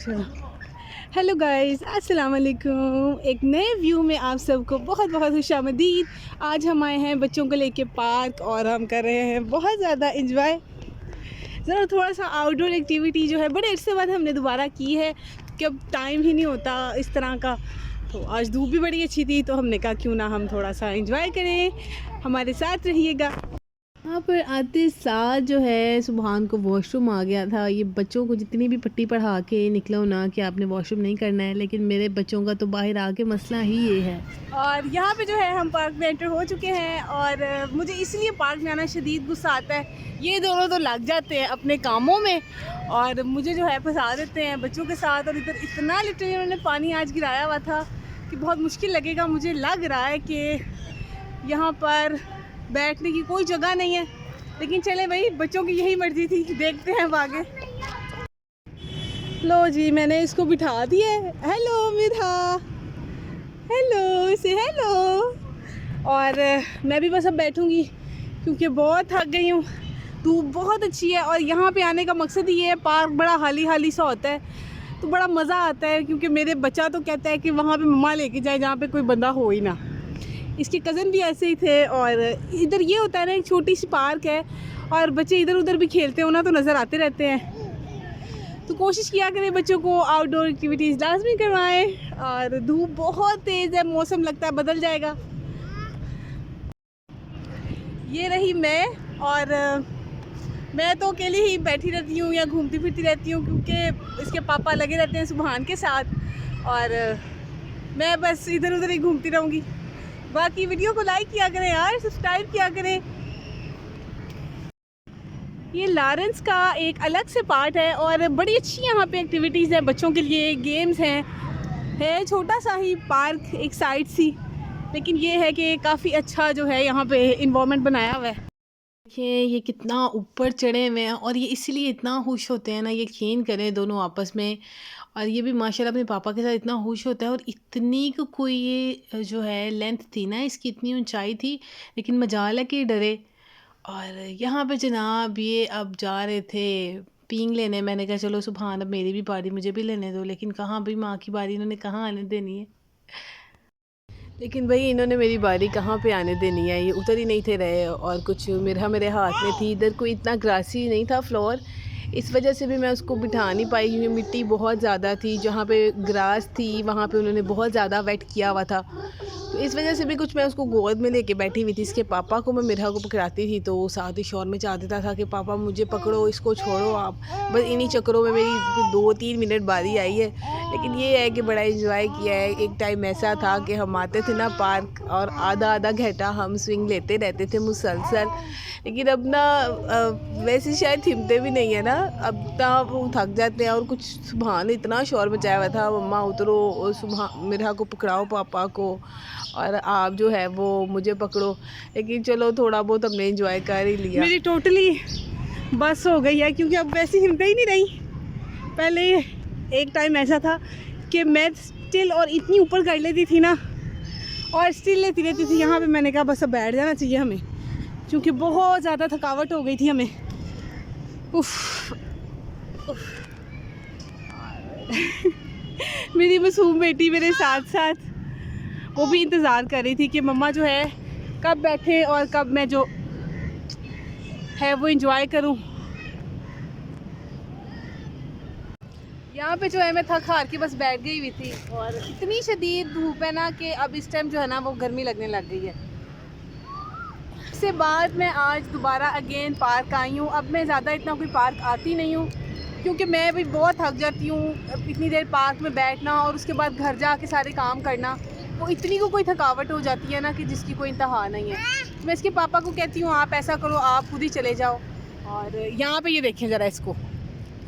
चलो, hello guys, अस्सलाम वालेकुम। एक नए व्यू में आप सबको बहुत बहुत खुशामदीद। आज हम आए हैं बच्चों को लेके पार्क और हम कर रहे हैं बहुत ज़्यादा इंजॉय। ज़रा थोड़ा सा आउटडोर एक्टिविटी जो है बड़े अरसे बाद हमने दोबारा की है, कि अब टाइम ही नहीं होता इस तरह का। तो आज धूप भी बड़ी अच्छी थी, तो हमने कहा क्यों ना हम थोड़ा सा इंजॉय करें। हमारे साथ रहिएगा। यहाँ पर आते साथ जो है सुबहान को वॉशरूम आ गया था। ये बच्चों को जितनी भी पट्टी पढ़ा के निकलो ना कि आपने वॉशरूम नहीं करना है, लेकिन मेरे बच्चों का तो बाहर आके मसला ही ये है। और यहाँ पे जो है हम पार्क में एंटर हो चुके हैं और मुझे इसलिए पार्क में आना शदीद गुस्सा आता है। ये दोनों तो लग जाते हैं अपने कामों में और मुझे जो है फंसा देते हैं बच्चों के साथ। और इधर इतना लिटरली उन्होंने पानी आज गिराया हुआ था कि बहुत मुश्किल लगेगा। मुझे लग रहा है कि यहाँ पर बैठने की कोई जगह नहीं है, लेकिन चले भाई, बच्चों की यही मर्जी थी, देखते हैं अब आगे। लो जी, मैंने इसको बिठा दिया है। हेलो मिधा, हेलो से हेलो। और मैं भी बस अब बैठूंगी क्योंकि बहुत थक गई हूँ। धूप बहुत अच्छी है और यहाँ पे आने का मकसद ही ये है, पार्क बड़ा हाली हाली सा होता है तो बड़ा मज़ा आता है। क्योंकि मेरे बच्चा तो कहता है कि वहाँ पे मम्मा लेके जाए जहाँ पे कोई बंदा हो ही ना। इसके कज़न भी ऐसे ही थे। और इधर ये होता है ना, एक छोटी सी पार्क है और बच्चे इधर उधर भी खेलते हो ना तो नज़र आते रहते हैं। तो कोशिश किया करें बच्चों को आउटडोर एक्टिविटीज़ लाजमी करवाएं। और धूप बहुत तेज़ है, मौसम लगता है बदल जाएगा। ये रही मैं, और मैं तो अकेली ही बैठी रहती हूँ या घूमती फिरती रहती हूँ क्योंकि इसके पापा लगे रहते हैं सुबहान के साथ और मैं बस इधर उधर ही घूमती रहूँगी। बाकी वीडियो को लाइक किया करें यार, सब्सक्राइब किया करें। ये लॉरेंस का एक अलग से पार्ट है और बड़ी अच्छी यहाँ पे एक्टिविटीज़ हैं बच्चों के लिए, गेम्स हैं। है छोटा सा ही पार्क, एक साइड सी, लेकिन ये है कि काफ़ी अच्छा जो है यहाँ पे इन्वायरमेंट बनाया हुआ है। देखिए ये कितना ऊपर चढ़े हुए हैं और ये इसलिए इतना खुश होते हैं ना, ये खेल करें दोनों आपस में। और ये भी माशाल्लाह अपने पापा के साथ इतना खुश होता है। और इतनी कोई ये जो है लेंथ थी ना, इसकी इतनी ऊंचाई थी, लेकिन मजाल है कि डरे। और यहाँ पे जनाब ये अब जा रहे थे पींग लेने। मैंने कहा चलो सुबहान, अब मेरी भी बारी, मुझे भी लेने दो। लेकिन कहाँ भाई, माँ की बारी इन्होंने कहाँ आने देनी है। लेकिन भाई इन्होंने मेरी बारी कहाँ पे आने देनी है, ये उतर ही नहीं थे रहे। और कुछ मेरे हाथ में थी, इधर कोई इतना ग्रासी नहीं था फ्लोर, इस वजह से भी मैं उसको बिठा नहीं पाई क्योंकि मिट्टी बहुत ज़्यादा थी। जहाँ पे ग्रास थी वहाँ पे उन्होंने बहुत ज़्यादा वेट किया हुआ था, तो इस वजह से भी कुछ मैं उसको गोद में लेके बैठी हुई थी। इसके पापा को मैं मिरहा को पकड़ाती थी तो वो साथ ही शोर में चाह देता था कि पापा मुझे पकड़ो, इसको छोड़ो आप। बस इन्हीं चक्करों में मेरी 2-3 मिनट बारी आई है। लेकिन ये है कि बड़ा इंजॉय किया है। एक टाइम ऐसा था कि हम आते थे ना पार्क और आधा घंटा हम स्विंग लेते रहते थे मुसलसल। लेकिन अब ना वैसे शायद थिमते भी नहीं है ना, अब ना वो थक जाते हैं। और कुछ सुबहान इतना शोर मचाया हुआ था, मम्मा उतरो और सुबह मिरहा को पकड़ाओ पापा को, और आप जो है वो मुझे पकड़ो। लेकिन चलो थोड़ा बहुत हमने इंजॉय कर ही लिया। मेरी टोटली बस हो गई है क्योंकि अब वैसी हिम्मत ही नहीं रही। पहले एक टाइम ऐसा था कि मैं स्टिल और इतनी ऊपर कर लेती थी ना, और स्टिल लेती रहती थी। यहाँ पे मैंने कहा बस अब बैठ जाना चाहिए हमें, क्योंकि बहुत ज़्यादा थकावट हो गई थी हमें। उफ, उफ। मेरी मासूम बेटी मेरे साथ साथ वो भी इंतज़ार कर रही थी कि मम्मा जो है कब बैठे और कब मैं जो है वो इंजॉय करूं। यहाँ पे जो है मैं थक हार के बस बैठ गई हुई थी और इतनी शदीद धूप है ना कि अब इस टाइम जो है ना वो गर्मी लगने लग गई है। उसके बाद मैं आज दोबारा अगेन पार्क आई हूँ। अब मैं ज़्यादा इतना कोई पार्क आती नहीं हूँ क्योंकि मैं भी बहुत थक जाती हूँ इतनी देर पार्क में बैठना और उसके बाद घर जाके सारे काम करना। वो इतनी को कोई थकावट हो जाती है ना कि जिसकी कोई इंतहा नहीं है। मैं इसके पापा को कहती हूँ आप ऐसा करो, आप खुद ही चले जाओ। और यहाँ पे ये देखें ज़रा इसको,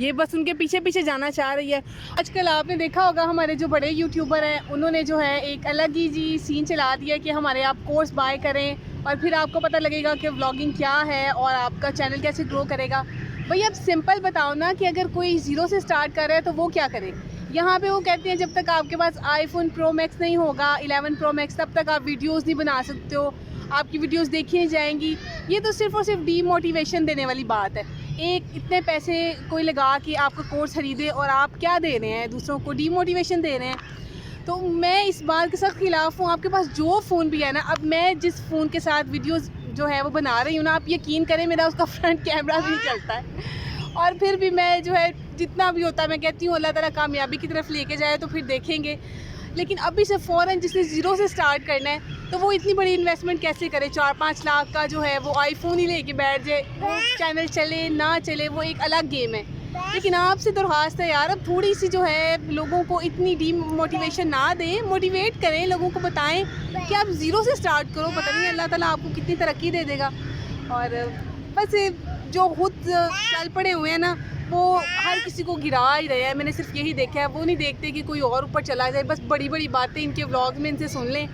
ये बस उनके पीछे पीछे जाना चाह रही है। आजकल आपने देखा होगा हमारे जो बड़े यूट्यूबर हैं उन्होंने जो है एक अलग ही जी सीन चला दिया कि हमारे आप कोर्स बाय करें और फिर आपको पता लगेगा कि व्लॉगिंग क्या है और आपका चैनल कैसे ग्रो करेगा। भाई अब सिंपल बताओ ना कि अगर कोई ज़ीरो से स्टार्ट कर रहा है तो वो क्या करे। यहाँ पे वो कहते हैं जब तक आपके पास iPhone Pro Max नहीं होगा, 11 Pro Max, तब तक आप वीडियोस नहीं बना सकते हो, आपकी वीडियोस देखी नहीं जाएंगी। ये तो सिर्फ और सिर्फ डीमोटिवेशन देने वाली बात है। एक इतने पैसे कोई लगा कि आपका कोर्स ख़रीदे और आप क्या दे रहे हैं, दूसरों को डीमोटिवेशन दे रहे हैं। तो मैं इस बात के सख्त ख़िलाफ़ हूँ। आपके पास जो फ़ोन भी है ना, अब मैं जिस फ़ोन के साथ वीडियोज़ जो है वो बना रही हूँ ना, आप यकीन करें मेरा उसका फ्रंट कैमरा भी नहीं चलता है। और फिर भी मैं जो है जितना भी होता है मैं कहती हूँ अल्लाह ताला कामयाबी की तरफ लेके जाए तो फिर देखेंगे। लेकिन अभी से फ़ौरन जिसने ज़ीरो से स्टार्ट करना है तो वो इतनी बड़ी इन्वेस्टमेंट कैसे करे। 4-5 लाख का जो है वो आईफोन ही लेके बैठ जाए, वो चैनल चले ना चले वो एक अलग गेम है। लेकिन आपसे दरख्वास्त है यार, अब थोड़ी सी जो है लोगों को इतनी डीमोटिवेशन ना दें, मोटिवेट करें, लोगों को बताएं कि आप ज़ीरो से स्टार्ट करो, पता नहीं अल्लाह ताला आपको कितनी तरक्की दे देगा। और बस जो खुद चल पड़े हुए हैं ना, वो हर किसी को गिरा ही रहे हैं। मैंने सिर्फ यही देखा है, वो नहीं देखते कि कोई और ऊपर चला जाए। बस बड़ी बड़ी बातें इनके व्लॉग में इनसे सुन लें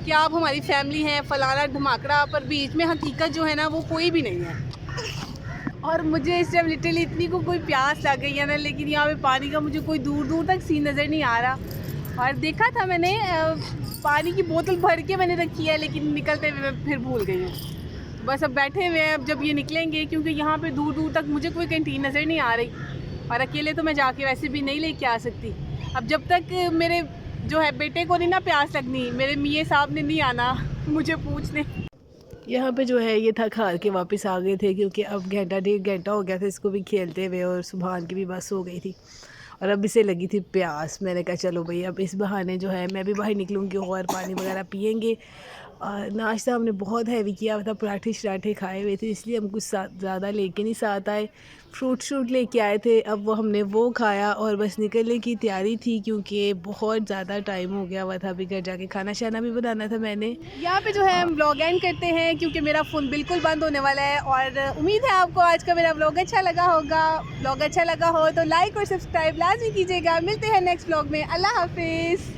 कि आप हमारी फैमिली हैं, फलाना धमाकड़ा, पर बीच में हकीकत जो है ना वो कोई भी नहीं है। और मुझे इस टाइम लिटरली इतनी को कोई प्यास लग गई है ना, लेकिन यहाँ पे पानी का मुझे कोई दूर दूर तक सीन नज़र नहीं आ रहा। और देखा था मैंने, पानी की बोतल भर के मैंने रखी है, लेकिन निकलते हुए मैं फिर भूल गई हूँ। बस अब बैठे हुए हैं, अब जब ये निकलेंगे, क्योंकि यहाँ पे दूर दूर तक मुझे कोई कैंटीन नज़र नहीं आ रही और अकेले तो मैं जाके वैसे भी नहीं लेके आ सकती। अब जब तक मेरे जो है बेटे को नहीं ना प्यास लगनी, मेरे मियाँ साहब ने नहीं आना मुझे पूछने। यहाँ पे जो है ये थक हार के वापस आ गए थे, क्योंकि अब घंटा 1.5 घंटा हो गया था इसको भी खेलते हुए, और सुबहान की भी बस हो गई थी और अब इसे लगी थी प्यास। मैंने कहा चलो भाई अब इस बहाने जो है मैं भी बाहर निकलूँगी और पानी वगैरह पियेंगे। और नाश्ता हमने बहुत हैवी किया था, पराठे शराठे खाए हुए थे, इसलिए हम कुछ ज़्यादा लेके नहीं साथ आए। फ्रूट श्रूट लेके आए थे, अब वो हमने वो खाया और बस निकलने की तैयारी थी, क्योंकि बहुत ज़्यादा टाइम हो गया हुआ था। अभी घर जाके खाना शाना भी बनाना था मैंने। यहाँ पे जो है हम व्लॉग एंड करते हैं, क्योंकि मेरा फ़ोन बिल्कुल बंद होने वाला है। और उम्मीद है आपको आज का मेरा व्लॉग अच्छा लगा होगा। व्लॉग अच्छा लगा हो तो लाइक और सब्सक्राइब लाजमी कीजिएगा। मिलते हैं नेक्स्ट व्लॉग में। अल्लाह हाफिज़।